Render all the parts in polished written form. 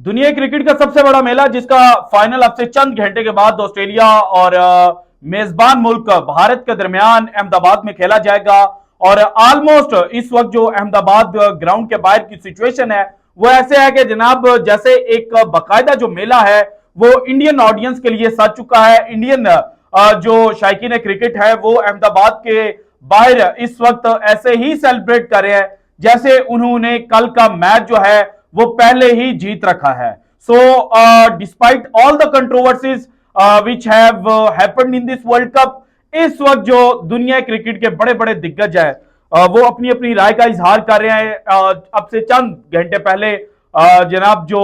दुनिया क्रिकेट का सबसे बड़ा मेला जिसका फाइनल अब से चंद घंटे के बाद ऑस्ट्रेलिया और मेजबान मुल्क भारत के दरमियान अहमदाबाद में खेला जाएगा। और ऑलमोस्ट इस वक्त जो अहमदाबाद ग्राउंड के बाहर की सिचुएशन है वो ऐसे है कि जनाब जैसे एक बाकायदा जो मेला है वो इंडियन ऑडियंस के लिए सज चुका है। इंडियन जो शायकीन क्रिकेट है वो अहमदाबाद के बाहर इस वक्त ऐसे ही सेलिब्रेट कर रहे हैं जैसे उन्होंने कल का मैच जो है वो पहले ही जीत रखा है। So despite all the controversies which have happened in this world cup, इस वक्त जो दुनिया क्रिकेट के बड़े बड़े दिग्गज है वो अपनी अपनी राय का इजहार कर रहे हैं। अब से चंद घंटे पहले जनाब जो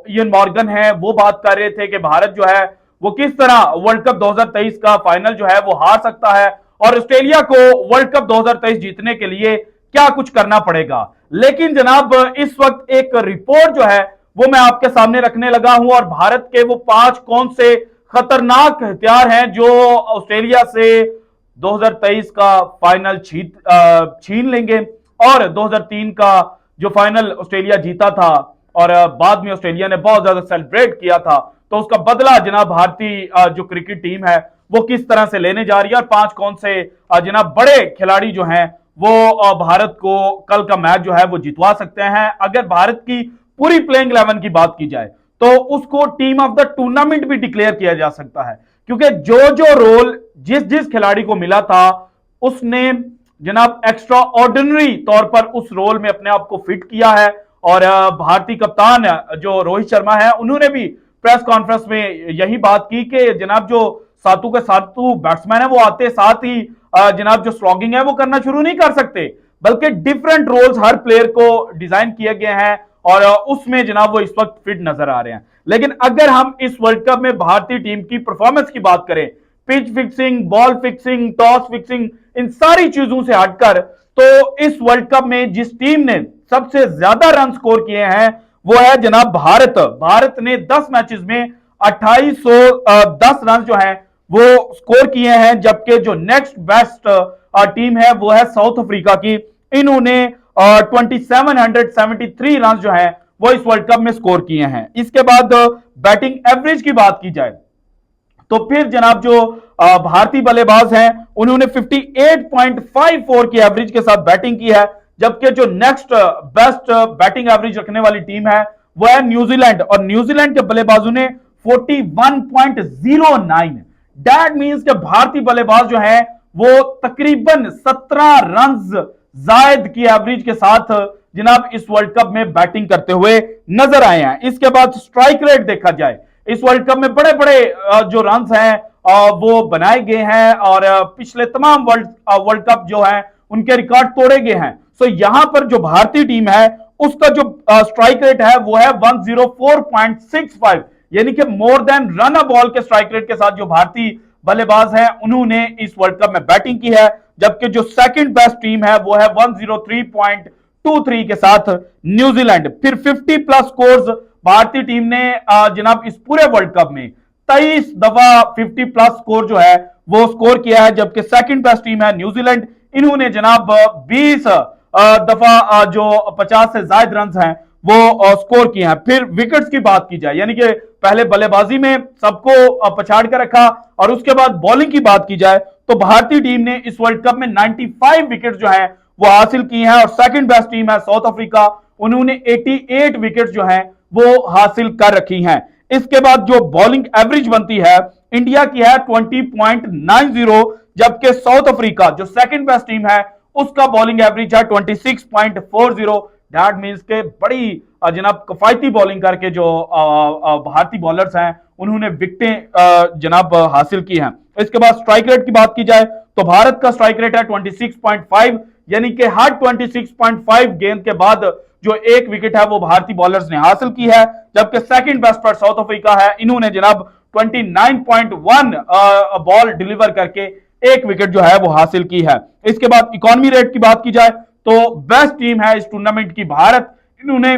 इयन मॉर्गन है वो बात कर रहे थे कि भारत जो है वो किस तरह वर्ल्ड कप 2023 का फाइनल जो है वो हार सकता है और ऑस्ट्रेलिया को वर्ल्ड कप 2023 जीतने के लिए क्या कुछ करना पड़ेगा। लेकिन जनाब इस वक्त एक रिपोर्ट जो है वो मैं आपके सामने रखने लगा हूं और भारत के वो 5 कौन से खतरनाक हथियार हैं जो ऑस्ट्रेलिया से 2023 का फाइनल छीन लेंगे और 2003 का जो फाइनल ऑस्ट्रेलिया जीता था और बाद में ऑस्ट्रेलिया ने बहुत ज्यादा सेलिब्रेट किया था, तो उसका बदला जनाब भारतीय जो क्रिकेट टीम है वो किस तरह से लेने जा रही है और 5 कौन से जनाब बड़े खिलाड़ी जो हैं वो भारत को कल का मैच जो है वो जितवा सकते हैं। अगर भारत की पूरी प्लेइंग 11 की बात की जाए तो उसको टीम ऑफ द टूर्नामेंट भी डिक्लेयर किया जा सकता है, क्योंकि जो जो रोल जिस जिस खिलाड़ी को मिला था उसने जनाब एक्स्ट्रा ऑर्डिनरी तौर पर उस रोल में अपने आप को फिट किया है। और भारतीय कप्तान जो रोहित शर्मा है उन्होंने भी प्रेस कॉन्फ्रेंस में यही बात की कि जनाब जो सातू के सातू बैट्समैन है वो आते साथ ही जनाब जो स्लॉगिंग है वो करना शुरू नहीं कर सकते, बल्कि डिफरेंट रोल्स हर प्लेयर को डिजाइन किए गए हैं और उसमें जनाब वो इस वक्त फिट नजर आ रहे हैं। लेकिन अगर हम इस वर्ल्ड कप में भारतीय टीम की परफॉर्मेंस की बात करें, pitch fixing, ball fixing, toss fixing, इन सारी चीजों से हटकर, तो इस वर्ल्ड कप में जिस टीम ने सबसे ज्यादा रन स्कोर किए हैं वो है जनाब भारत। भारत ने 10 मैचेस में 2810 रन जो है वो स्कोर किए हैं, जबकि जो नेक्स्ट बेस्ट टीम है वो है साउथ अफ्रीका की। इन्होंने 2773 रन जो है वो इस वर्ल्ड कप में स्कोर किए हैं। इसके बाद बैटिंग एवरेज की बात की जाए तो फिर जनाब जो भारतीय बल्लेबाज हैं उन्होंने 58.54 की एवरेज के साथ बैटिंग की है, जबकि जो नेक्स्ट बेस्ट बैटिंग एवरेज रखने वाली टीम है वो है न्यूजीलैंड और न्यूजीलैंड के बल्लेबाजों ने 41.09। दैट मींस कि भारतीय बल्लेबाज जो है वो तकरीबन 17 रन जायद की एवरेज के साथ जनाब इस वर्ल्ड कप में बैटिंग करते हुए नजर आए हैं। इसके बाद स्ट्राइक रेट देखा जाए, इस वर्ल्ड कप में बड़े बड़े जो रन हैं वो बनाए गए हैं और पिछले तमाम वर्ल्ड कप जो है उनके रिकॉर्ड तोड़े गए हैं। सो यहां पर जो भारतीय टीम है उसका जो स्ट्राइक रेट है वो है 104.65, यानी कि more than run a ball के स्ट्राइक रेट के साथ जो भारतीय बल्लेबाज हैं उन्होंने इस वर्ल्ड कप में बैटिंग की है, जबकि जो सेकंड बेस्ट टीम है वो है 103.23 के साथ न्यूजीलैंड। फिर 50 प्लस स्कोर्स भारतीय टीम ने जनाब इस पूरे वर्ल्ड कप में 23 दफा 50 प्लस स्कोर जो है वो स्कोर किया है, जबकि सेकंड बेस्ट टीम है न्यूजीलैंड। इन्होंने जनाब 20 दफा जो 50 से ज्यादा रन हैं वो स्कोर किए हैं। फिर विकेट्स की बात की जाए, यानी कि पहले बल्लेबाजी में सबको पछाड़ कर रखा और उसके बाद बॉलिंग की बात की जाए तो भारतीय टीम ने इस वर्ल्ड कप में 95 विकेट जो है वो हासिल की हैं और सेकंड बेस्ट टीम है साउथ अफ्रीका, उन्होंने 88 विकेट जो है वो हासिल कर रखी हैं। इसके बाद जो बॉलिंग एवरेज बनती है इंडिया की है 20.90, जबकि साउथ अफ्रीका जो सेकंड बेस्ट टीम है उसका बॉलिंग एवरेज है 26.40। दैट मींस के बड़ी जनाब किफायती बॉलिंग करके जो भारतीय बॉलर्स हैं उन्होंने विकेटें जनाब हासिल की हैं। इसके बाद स्ट्राइक रेट की बात की जाए तो भारत का स्ट्राइक रेट है 26.5, यानी कि हर 26.5 गेंद के बाद जो एक विकेट है वो भारतीय बॉलर्स ने हासिल की है, जबकि सेकंड बेस्ट पर साउथ अफ्रीका है, इन्होंने जनाब 29.1 बॉल डिलीवर करके एक विकेट जो है वो हासिल की है। इसके बाद इकोनॉमी रेट की बात की जाए तो बेस्ट टीम है इस टूर्नामेंट की भारत, इन्होंने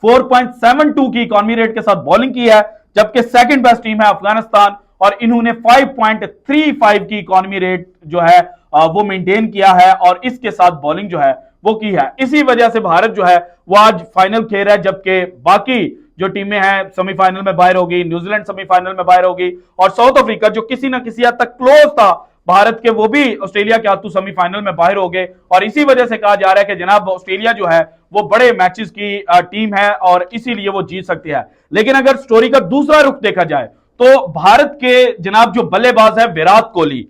4.72 की इकोनॉमी रेट के साथ बॉलिंग की है, जबकि सेकंड बेस्ट टीम है अफगानिस्तान और इन्होंने 5.35 की इकोनॉमी रेट जो है वो मेंटेन किया है और इसके साथ बॉलिंग जो है वो की है। इसी वजह से भारत जो है वो आज फाइनल खेल रहा है, जबकि बाकी जो टीमें हैं सेमीफाइनल में बाहर होगी, न्यूजीलैंड सेमीफाइनल में बाहर होगी, और साउथ अफ्रीका जो किसी ना किसी हद तक क्लोज था भारत के, वो भी ऑस्ट्रेलिया के हाथों सेमीफाइनल में बाहर हो गए। और इसी वजह से कहा जा रहा है कि जनाब ऑस्ट्रेलिया जो है वो बड़े मैचेस की टीम है और इसीलिए वो जीत सकती है। लेकिन अगर स्टोरी का दूसरा रुख देखा जाए तो भारत के जनाब जो बल्लेबाज है विराट कोहली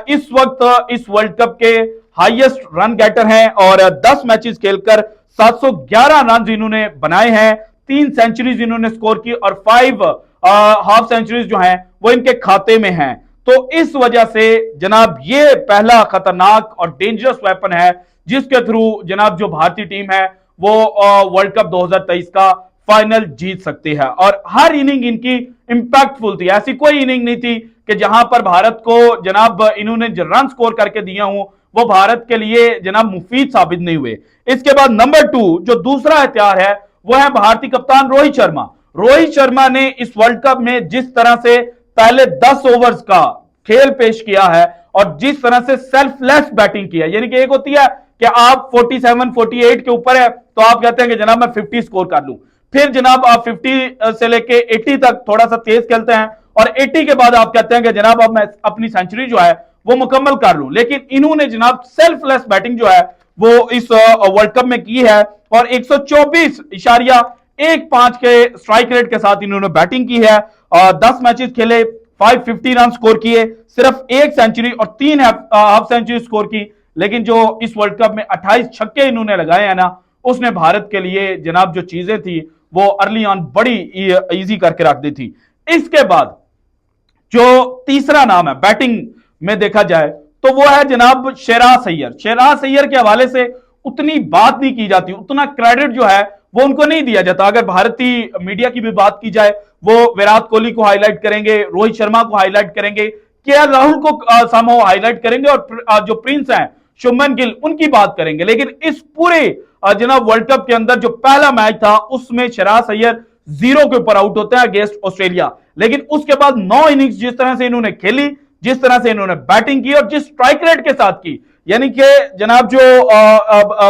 इस वक्त इस वर्ल्ड कप के हाईएस्ट रन गेटर हैं और 10 मैचेस खेलकर 711 रन इन्होंने बनाए हैं, 3 सेंचुरीज इन्होंने स्कोर की और 5 हाफ सेंचुरीज जो हैं वो इनके खाते में हैं। तो इस वजह से जनाब ये पहला खतरनाक और डेंजरस वेपन है जिसके थ्रू जनाब जो भारतीय टीम है वो वर्ल्ड कप 2023 का फाइनल जीत सकती है। और हर इनिंग इनकी इंपैक्टफुल थी, ऐसी कोई इनिंग नहीं थी कि जहां पर भारत को जनाब इन्होंने जो रन स्कोर करके दिया हूं वो भारत के लिए जनाब मुफीद साबित नहीं हुए। इसके बाद नंबर 2 जो दूसरा हथियार है वो है भारतीय कप्तान रोहित शर्मा। रोहित शर्मा ने इस वर्ल्ड कप में जिस तरह से पहले 10 ओवर्स का खेल पेश किया है और जिस तरह से सेल्फलेस बैटिंग की है, यानी कि एक होती है कि आप 47 48 के ऊपर है तो आप कहते हैं कि जनाब मैं 50 स्कोर कर लूं, फिर जनाब आप 50 से लेके 80 तक थोड़ा सा तेज खेलते हैं और 80 के बाद आप कहते हैं कि जनाब अब मैं अपनी सेंचुरी जो है वो मुकम्मल कर लूं। लेकिन इन्होंने जनाब सेल्फलेस बैटिंग जो है वो इस वर्ल्ड कप में की है और 124.15 के स्ट्राइक रेट के साथ इन्होंने बैटिंग की है। 10 मैचेस खेले, 550 रन स्कोर किए, सिर्फ 1 सेंचुरी और 3 हाफ सेंचुरी स्कोर की। लेकिन जो इस वर्ल्ड कप में 28 छक्के इन्होंने लगाए हैं ना, उसने भारत के लिए जनाब जो चीजें थी वो अर्ली ऑन बड़ी इजी करके रख दी थी। इसके बाद जो तीसरा नाम है बैटिंग में देखा जाए तो वो है जनाब शेराज अय्यर। शेराज अय्यर के हवाले से उतनी बात नहीं की जाती, उतना क्रेडिट जो है वो उनको नहीं दिया जाता। अगर भारतीय मीडिया की भी बात की जाए वो विराट कोहली को हाईलाइट करेंगे, रोहित शर्मा को हाईलाइट करेंगे, केएल राहुल को समहाउ हाईलाइट करेंगे और जो प्रिंस हैं शुभमन गिल उनकी बात करेंगे। लेकिन इस पूरे जनाब वर्ल्ड कप के अंदर जो पहला मैच था उसमें शेराज अय्यर 0 के ऊपर आउट होते हैं अगेंस्ट ऑस्ट्रेलिया। लेकिन उसके बाद 9 इनिंग्स जिस तरह से इन्होंने खेली, जिस तरह से इन्होंने बैटिंग की और जिस स्ट्राइक रेट के साथ की, यानी कि जनाब जो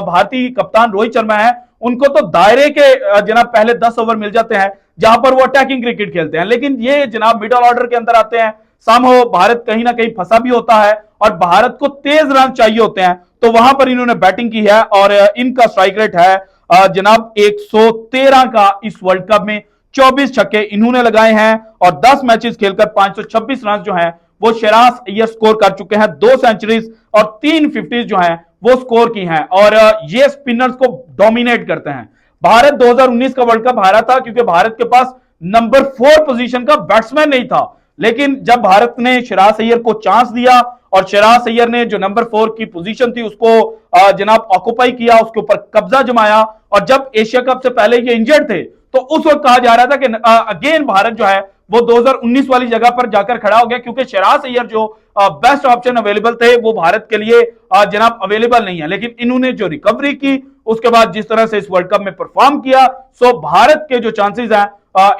भारतीय कप्तान रोहित शर्मा है उनको तो दायरे के जनाब पहले 10 ओवर मिल जाते हैं जहां पर वो अटैकिंग क्रिकेट खेलते हैं। लेकिन ये जनाब मिडिल ऑर्डर के अंदर आते हैं, सामहो भारत कहीं ना कहीं फंसा भी होता है और भारत को तेज रन चाहिए होते हैं, तो वहां पर इन्होंने बैटिंग की है और इनका स्ट्राइक रेट है जनाब 113 का। इस वर्ल्ड कप में 24 छक्के इन्होंने लगाए हैं और 10 मैचेस खेलकर 526 रन जो हैं वो शेराज अय्यर स्कोर कर चुके हैं, 2 सेंचुरीज और 3 50 जो हैं वो स्कोर की हैं और ये स्पिनर्स को डोमिनेट करते हैं। भारत 2019 का वर्ल्ड कप हारा था क्योंकि भारत के पास नंबर 4 पोजीशन का बैट्समैन नहीं था। लेकिन जब भारत ने शेराज अय्यर को चांस दिया और शेराज अय्यर ने जो नंबर 4 की पोजीशन थी उसको जनाब ऑक्युपाई किया, उसके ऊपर कब्जा जमाया और जब एशिया कप से पहले ये इंजर्ड थे तो उस वक्त कहा जा रहा था कि अगेन भारत जो है वो 2019 वाली जगह पर जाकर खड़ा हो गया क्योंकि शेराज अय्यर जो बेस्ट ऑप्शन अवेलेबल थे वो भारत के लिए जनाब अवेलेबल नहीं है। लेकिन इन्होंने जो रिकवरी की उसके बाद जिस तरह से इस वर्ल्ड कप में परफॉर्म किया, सो भारत के जो चांसेस हैं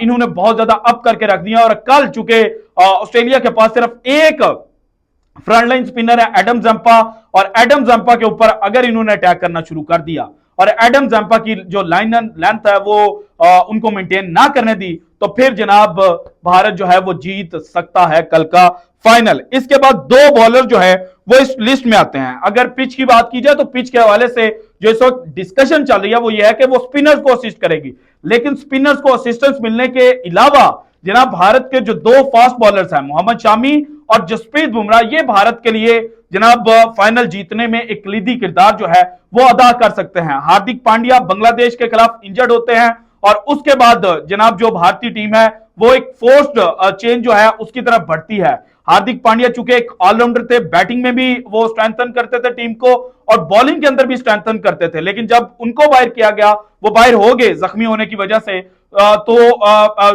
इन्होंने बहुत ज्यादा अप करके रख दिया। और कल चूंकि ऑस्ट्रेलिया के पास सिर्फ एक फ्रंटलाइन स्पिनर है एडम जंपा और एडम जंपा के ऊपर अगर इन्होंने अटैक करना शुरू कर दिया और एडम जंपा की जो लाइन लेंथ है वो उनको मेंटेन ना करने दी तो फिर जनाब भारत जो है वो जीत सकता है कल का फाइनल। इसके बाद 2 बॉलर जो है वो इस लिस्ट में आते हैं। अगर पिच की बात की जाए तो पिच के हवाले से जो इस वक्त डिस्कशन चल रही है वो ये है कि वो स्पिनर्स को असिस्ट करेगी, लेकिन स्पिनर्स को असिस्टेंस मिलने के अलावा जनाब भारत के जो 2 फास्ट बॉलर्स हैं मोहम्मद शामी और जसप्रीत बुमराह, ये भारत के लिए जनाब फाइनल जीतने में एक कलीदी किरदार जो है वो अदा कर सकते हैं। हार्दिक पांड्या बांग्लादेश के खिलाफ इंजर्ड होते हैं और उसके बाद जनाब जो भारतीय टीम है वो एक फोर्स्ड चेंज जो है उसकी तरफ बढ़ती है। हार्दिक पांड्या चूंकि एक ऑलराउंडर थे, बैटिंग में भी वो स्ट्रेंथन करते थे टीम को और बॉलिंग के अंदर भी स्ट्रेंथन करते थे, लेकिन जब उनको बाहर किया गया वो बाहर हो गए जख्मी होने की वजह से, तो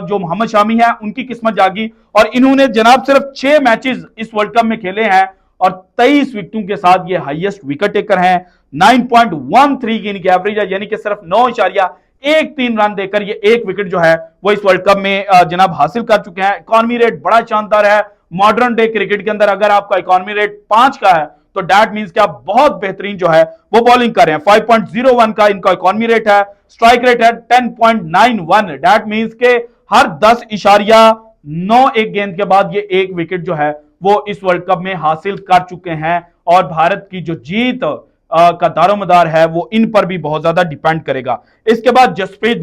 जो मोहम्मद शामी है उनकी किस्मत जागी और इन्होंने जनाब सिर्फ 6 मैचेस इस वर्ल्ड कप में खेले हैं और 23 विकेटों के साथ ये हाईएस्ट विकेट टेकर हैं। 9.13 की इनकी एवरेज है, यानी कि सिर्फ 9.13 रन देकर ये 1 विकेट जो है वो इस वर्ल्ड कप में जनाब हासिल कर चुके हैं। इकॉनमी रेट बड़ा शानदार है। मॉडर्न डे क्रिकेट के अंदर अगर आपका इकॉनमी रेट 5 का है तो दैट मींस कि आप बहुत बेहतरीन जो है वो बॉलिंग कर रहे हैं। 5.01 का इनका इकॉनमी रेट है, स्ट्राइक रेट है 10.91। दैट मींस के हर 10.9 एक गेंद के बाद ये एक विकेट जो है वो इस वर्ल्ड कप में हासिल कर चुके हैं। और भारत की जो जीत का दारोमदार है वो इन पर भी बहुत ज्यादा डिपेंड करेगा। इसके बाद जसप्रीत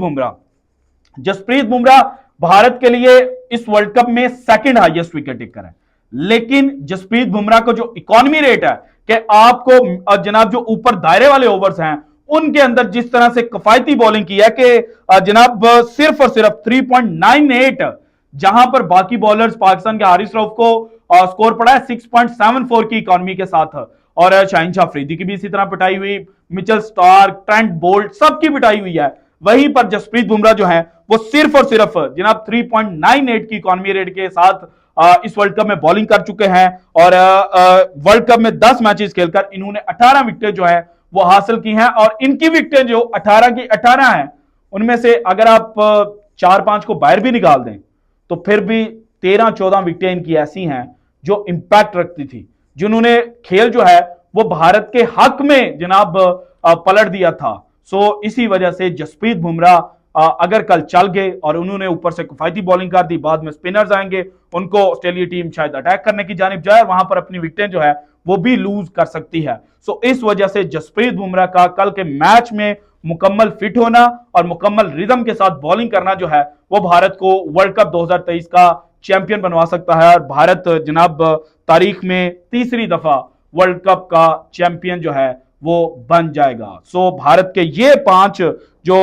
बुमराह भारत के लिए इस वर्ल्ड कप में सेकंड हाईएस्ट विकेट टेकर है, लेकिन जसप्रीत बुमराह का जो इकॉनमी रेट है कि आपको जनाब जो ऊपर दायरे वाले ओवर्स हैं उनके अंदर जिस तरह से किफायती बॉलिंग की है कि जनाब सिर्फ और सिर्फ 3.98, जहां पर बाकी बॉलर्स पाकिस्तान के हारिस रऊफ को स्कोर पड़ा है 6.74 की इकॉनमी के साथ, और शाहीन शाह अफरीदी की भी इसी तरह पिटाई हुई, मिचेल स्टार्क, ट्रेंट बोल्ट सबकी पिटाई हुई है। वहीं पर जसप्रीत बुमराह जो है वो सिर्फ और सिर्फ जनाब 3.98 की इकॉनमी रेट के साथ इस वर्ल्ड कप में बॉलिंग कर चुके हैं। और वर्ल्ड कप में 10 मैचेस खेलकर इन्होंने 18 विकेटें जो है वो हासिल की हैं। और इनकी विकेटें जो 18 की 18 हैं, उनमें से अगर आप 4-5 को बाहर भी निकाल दें तो फिर भी 13-14 विकेटें इनकी ऐसी हैं जो इंपैक्ट रखती थी, जिन्होंने खेल जो है वो भारत के हक में जनाब पलट दिया था। सो इसी वजह से जसप्रीत बुमराह अगर कल चल गए और उन्होंने ऊपर से किफायती बॉलिंग कर दी, बाद में स्पिनर्स आएंगे, उनको ऑस्ट्रेलिया टीम शायद अटैक करने की जानिब जाए, वहां पर अपनी विकेटें जो है वो भी लूज कर सकती है। सो इस वजह से जसप्रीत बुमराह का कल के मैच में मुकम्मल फिट होना और मुकम्मल रिदम के साथ बॉलिंग करना जो है वो भारत को वर्ल्ड कप 2023 का चैंपियन बनवा सकता है। और भारत जनाब तारीख में तीसरी दफा वर्ल्ड कप का चैंपियन जो है वो बन जाएगा। सो भारत के ये 5 जो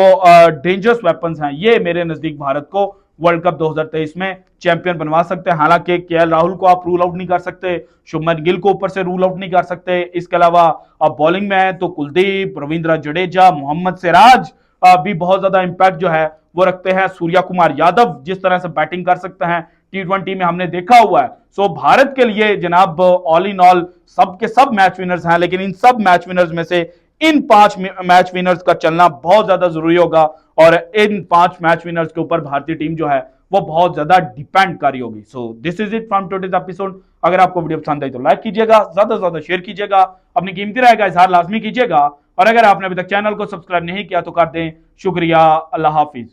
डेंजरस वेपन्स हैं, ये मेरे नजदीक भारत को वर्ल्ड कप 2023 में चैंपियन बनवा सकते हैं। हालांकि केएल राहुल को आप रूल आउट नहीं कर सकते, शुभमन गिल को ऊपर से रूल आउट नहीं कर सकते। इसके अलावा आप बॉलिंग में है तो कुलदीप, रविंद्र जडेजा, मोहम्मद सिराज भी बहुत ज्यादा इंपैक्ट जो है वो रखते हैं। सूर्या कुमार यादव जिस तरह से बैटिंग कर सकते हैं T20 में हमने देखा हुआ है। सो भारत के लिए जनाब ऑल इन ऑल सब के सब मैच विनर्स हैं, लेकिन इन सब मैच विनर्स में से इन 5 मैच विनर्स का चलना बहुत ज्यादा जरूरी होगा। और इन 5 मैच विनर्स के ऊपर भारतीय टीम जो है वो बहुत ज्यादा डिपेंड कर रही होगी। So this is it from today's episode. अगर आपको वीडियो पसंद आई तो लाइक कीजिएगा, ज्यादा से ज्यादा शेयर कीजिएगा, अपनी कीमती राय का इजहार लाजमी कीजिएगा। और अगर आपने अभी तक चैनल को सब्सक्राइब नहीं किया तो कर दें। शुक्रिया, अल्लाह हाफिज।